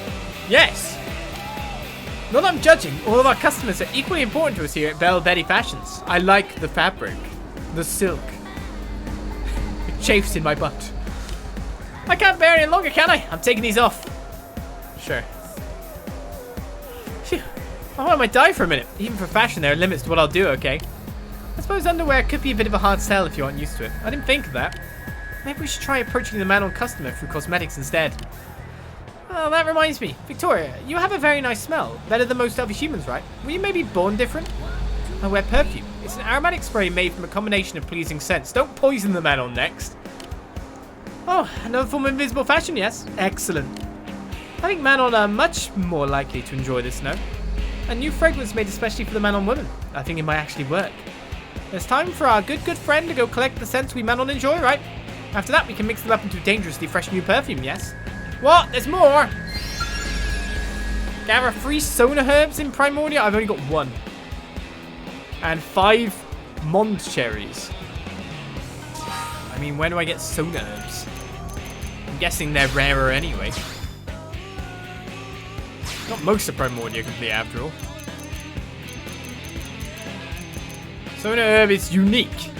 Yes. Not that I'm judging, all of our customers are equally important to us here at Belle Betty Fashions. I like the fabric, the silk. It chafes in my butt. I can't bear any longer, can I? I'm taking these off. Sure. Phew. I might die for a minute. Even for fashion, there are limits to what I'll do, okay? I suppose underwear could be a bit of a hard sell if you aren't used to it. I didn't think of that. Maybe we should try approaching the man-on customer through cosmetics instead. Oh, that reminds me. Victoria, you have a very nice smell. Better than most other humans, right? Were you maybe born different? I wear perfume. It's an aromatic spray made from a combination of pleasing scents. Don't poison the man-on next. Oh, another form of invisible fashion, yes? Excellent. I think Manon are much more likely to enjoy this now. A new fragrance made especially for the Manon women. I think it might actually work. It's time for our good friend to go collect the scents we Manon enjoy, right? After that, we can mix them up into dangerously fresh new perfume, yes? What? There's more! Gather 3 Sona herbs in Primordia. I've only got 1. And 5 Mond cherries. I mean, where do I get Sona herbs? I'm guessing they're rarer anyway. Not most of Primordia complete after all. Sona herb is unique.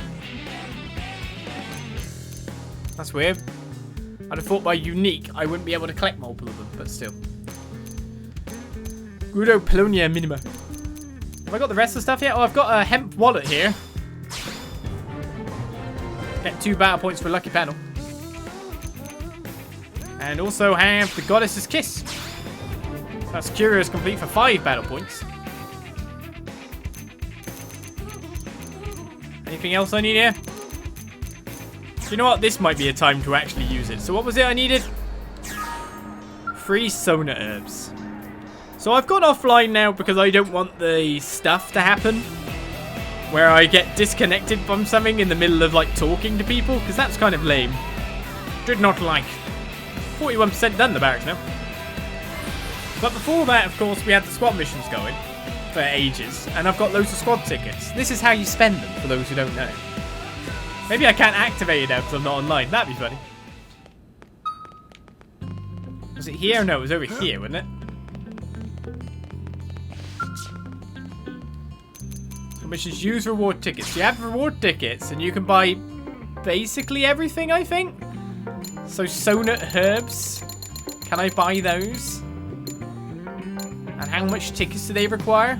That's weird. I'd have thought by unique I wouldn't be able to collect multiple of them, but still. Gudo Polonia Minima. Have I got the rest of the stuff yet? Oh, I've got a hemp wallet here. Get 2 battle points for a lucky panel. And also have the Goddess's Kiss. That's Curious complete for 5 battle points. Anything else I need here? You know what? This might be a time to actually use it. So what was it I needed? 3 Sona herbs. So I've gone offline now because I don't want the stuff to happen where I get disconnected from something in the middle of like talking to people, because that's kind of lame. Did not like. 41% done the barracks now. But before that, of course, we had the squad missions going for ages, and I've got loads of squad tickets. This is how you spend them, for those who don't know. Maybe I can't activate it now because I'm not online. That'd be funny. Was it here? No, it was over here, wasn't it? Missions, use reward tickets. You have reward tickets and you can buy basically everything, I think. So Sona herbs. Can I buy those? And how much tickets do they require?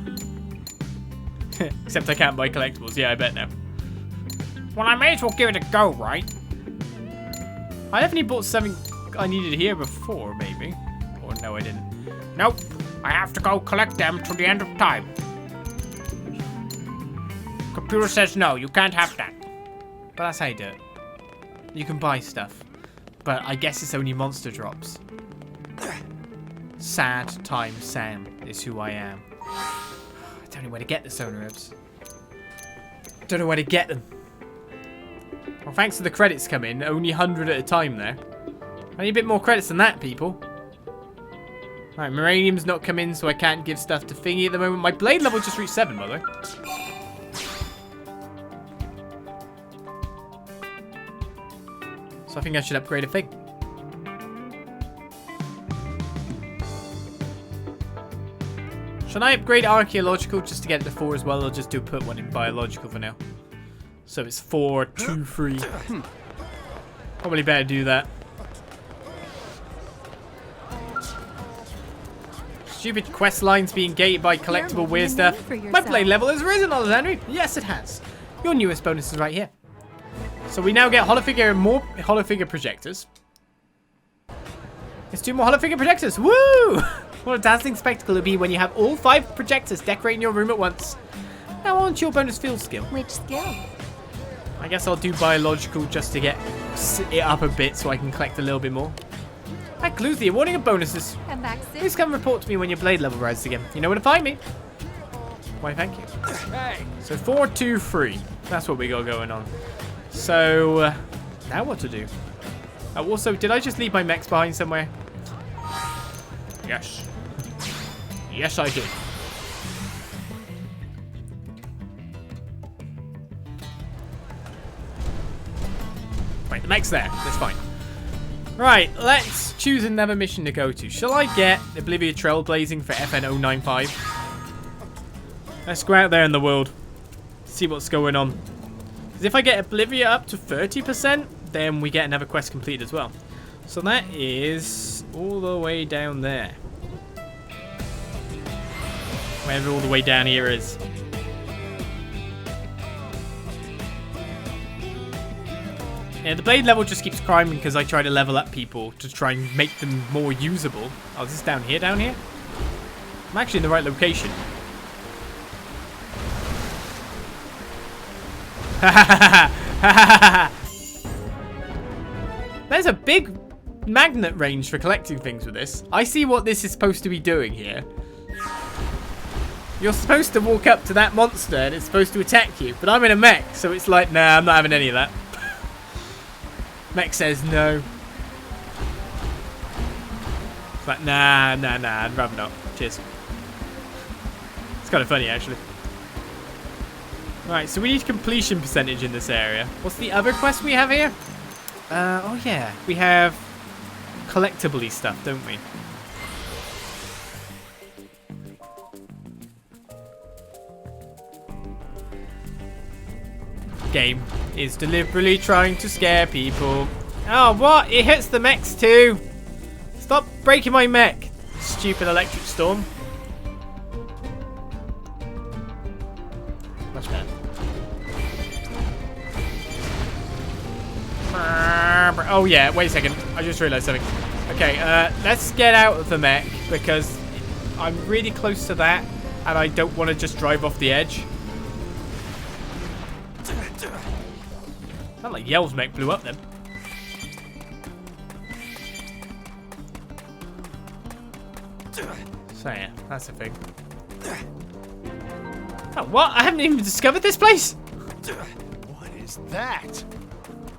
Except I can't buy collectibles. Yeah, I bet now. Well, I may as well give it a go, right? I definitely bought something I needed here before, maybe. Or no, I didn't. Nope. I have to go collect them till the end of time. Computer says no, you can't have that. But that's how you do it. You can buy stuff. But I guess it's only monster drops. Sad time Sam is who I am. I don't know where to get the Sona herbs. Don't know where to get them. Well, thanks to the credits come in, only 100 at a time there. I need a bit more credits than that, people. Alright, Moranium's not come in, so I can't give stuff to Thingy at the moment. My blade level just reached 7, by the way. So I think I should upgrade a thing. Should I upgrade archaeological just to get it to 4 as well, or just put one in biological for now? So it's 4, 2, 3. Probably better do that. Stupid quest lines being gated by collectible weird stuff. My blade level has risen, Olizandri. Yes, it has. Your newest bonus is right here. So we now get holofigure and more holofigure projectors. There's 2 more holofigure projectors. Woo! What a dazzling spectacle it'll be when you have all 5 projectors decorating your room at once. Now on to your bonus field skill. Which skill? I guess I'll do biological just to get it up a bit so I can collect a little bit more. That concludes the awarding of bonuses. Come back soon. Please come report to me when your blade level rises again. You know where to find me. Why, thank you. Hey. So 4, 2, 3. That's what we got going on. So, now what to do? Also, did I just leave my mechs behind somewhere? Yes. Yes, I did. Right, the mech's there. That's fine. Right, let's choose another mission to go to. Shall I get Oblivia Trailblazing for FN095? Let's go out there in the world. See what's going on. Because if I get Oblivia up to 30%, then we get another quest complete as well. So that is all the way down there. Wherever all the way down here is. Yeah, the blade level just keeps climbing because I try to level up people to try and make them more usable. Oh, is this down here, down here? I'm actually in the right location. There's a big magnet range for collecting things with this. I see what this is supposed to be doing here. You're supposed to walk up to that monster and it's supposed to attack you. But I'm in a mech, so it's like, nah, I'm not having any of that. Mech says no. It's like, nah, I'd rather not. Cheers. It's kind of funny, actually. Right, so we need completion percentage in this area. What's the other quest we have here? Oh yeah, we have collectible-y stuff, don't we? Game is deliberately trying to scare people. Oh, what? It hits the mechs too. Stop breaking my mech, stupid electric storm. Much better. Oh yeah, wait a second. I just realized something. Okay, let's get out of the mech because I'm really close to that and I don't want to just drive off the edge. Not like Yell's mech blew up then. So yeah, that's the thing. Oh, what? I haven't even discovered this place? What is that?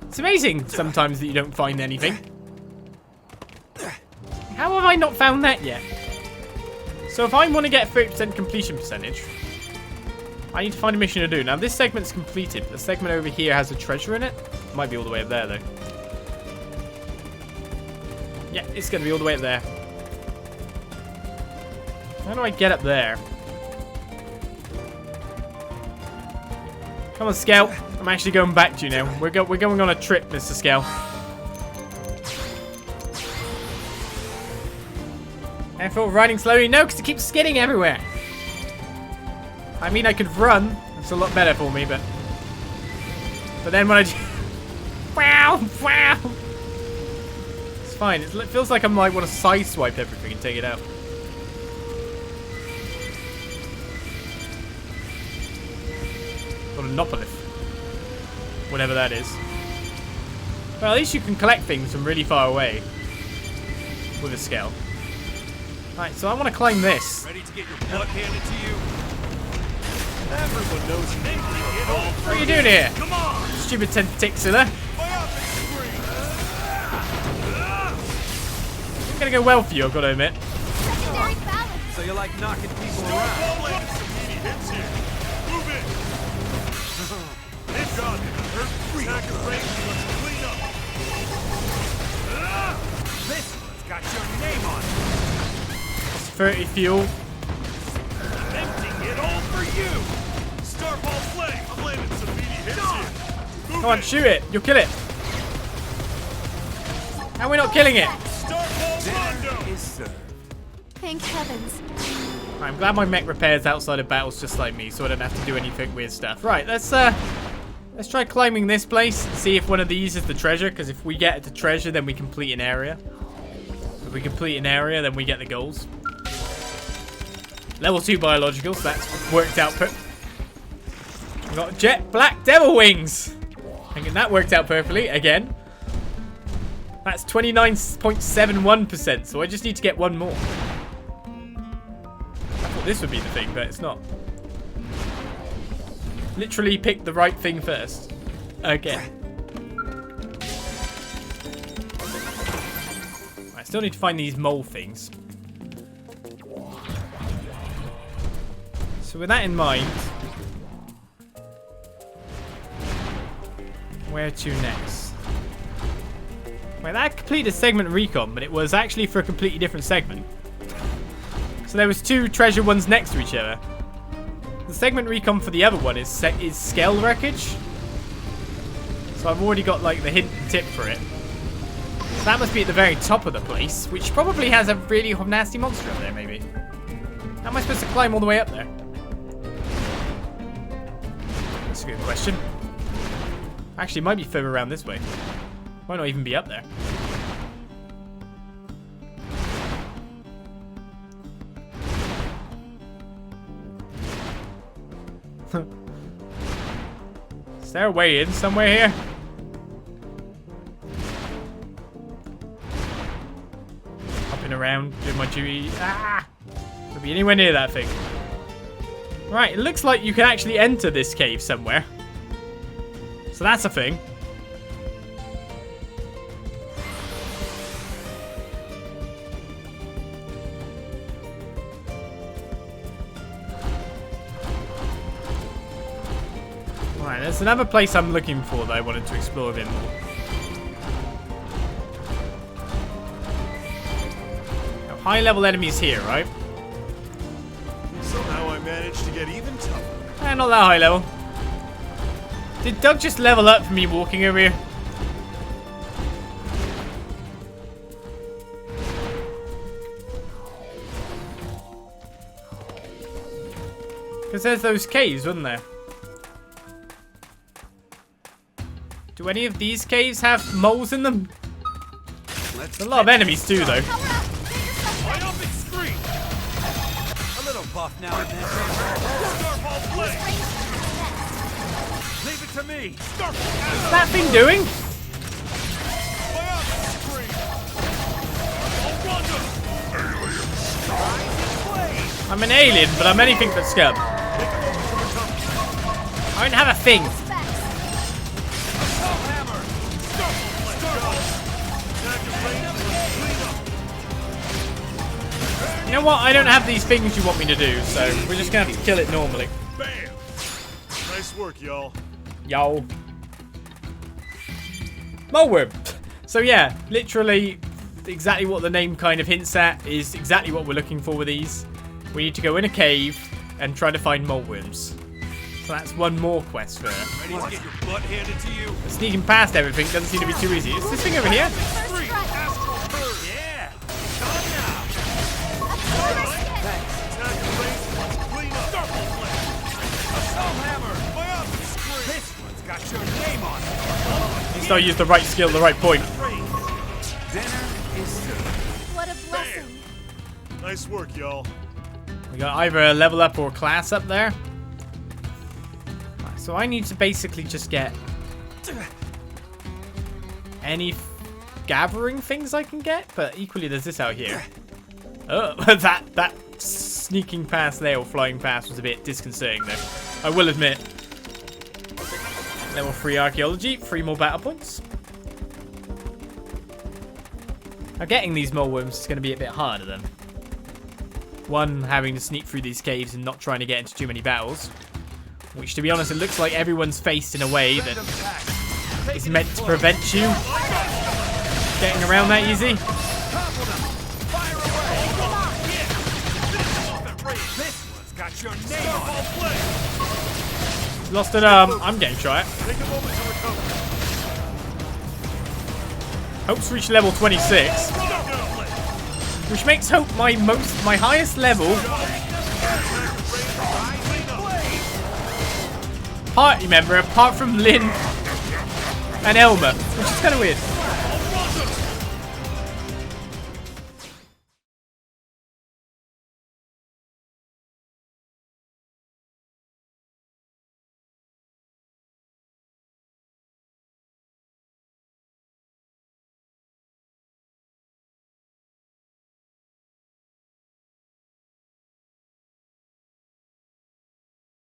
It's amazing sometimes that you don't find anything. How have I not found that yet? So if I want to get 30% completion percentage, I need to find a mission to do. Now this segment's completed. The segment over here has a treasure in it. Might be all the way up there though. Yeah, it's going to be all the way up there. How do I get up there? Come on, Skell. I'm actually going back to you now. We're going on a trip, Mr. Skell. Careful, riding slowly. No, because it keeps skidding everywhere. I mean, I could run. It's a lot better for me, but then when I do... Wow, wow. It's fine. It feels like I might want to sideswipe everything and take it out. Got a Monolith. Whatever that is. Well, at least you can collect things from really far away with a Skell. Right, so I want to climb this. Ready to get your butt handed to you? Everyone knows you. What are you doing here? Come on! Stupid tentixilla. It's gonna go well for you, I've got to admit. Secondary balance. So you like knocking people around? Hits here. Move it. Hit God. Attack the range. Let's clean up. This one's got your name on it. That's 30 fuel. Emptying it all for you. Starball flame. I'm landing some meaty hits here. Come on, shoot it. You'll kill it. How are we not killing it? Starball Rondo. Is served. Thank heavens. I'm glad my mech repairs outside of battles just like me, so I don't have to do anything weird stuff. Right, let's try climbing this place and see if one of these is the treasure, because if we get the treasure, then we complete an area. If we complete an area, then we get the goals. Level 2 biologicals, that's worked out. We got jet black devil wings. I think that worked out perfectly again. That's 29.71%, so I just need to get one more. I thought this would be the thing, but it's not. Literally pick the right thing first. Okay. I still need to find these mole things. So with that in mind, where to next? Well, that completed segment recon, but it was actually for a completely different segment. So there was two treasure ones next to each other. The segment recon for the other one is Skell wreckage. So I've already got like the hint and tip for it. So that must be at the very top of the place, which probably has a really nasty monster up there, maybe. How am I supposed to climb all the way up there? That's a good question. Actually, it might be further around this way. Might not even be up there. Is there a way in somewhere here? around doing my duty. Ah! Don't be anywhere near that thing. Right, it looks like you can actually enter this cave somewhere. So that's a thing. Right, there's another place I'm looking for that I wanted to explore a bit more. Now, high-level enemies here, right? Somehow I managed to get even tougher. Not that high level. Did Doug just level up for me walking over here? Because there's those caves, wasn't there? Do any of these caves have moles in them? There's a lot of enemies too, though. Light up extreme. A little buff now and then. Starfall blade. Leave it to me. Starfall. What's that thing doing? I'm an alien, but I'm anything but scum. I don't have a thing. You know what? I don't have these things you want me to do, so we're just gonna have to kill it normally. Bam! Nice work, y'all. Yo. Moleworm. So yeah, literally exactly what the name kind of hints at is exactly what we're looking for with these. We need to go in a cave and try to find moleworms. So that's one more quest for her. Ready to get your butt handed to you? Sneaking past everything doesn't seem to be too easy. Is this thing over here? Yeah! Come now! Clean up! Starfall blade! Assault hammer! This one's got your name on it! At least I used the right skill at the right point. Dinner is served. What a blessing. Nice work, y'all. We got either a level up or a class up there. So I need to basically just get any gathering things I can get, but equally there's this out here. Oh, that sneaking past there or flying past was a bit disconcerting though. I will admit. Level 3 archaeology, 3 more battle points. Now getting these moleworms is going to be a bit harder then. One, having to sneak through these caves and not trying to get into too many battles. Which, to be honest, it looks like everyone's faced in a way that is meant to prevent you getting around that easy. Lost an arm. I'm getting shot at. Hope's reached level 26. Which makes Hope my highest level. Party member apart from Lynn and Elmer, which is kind of weird.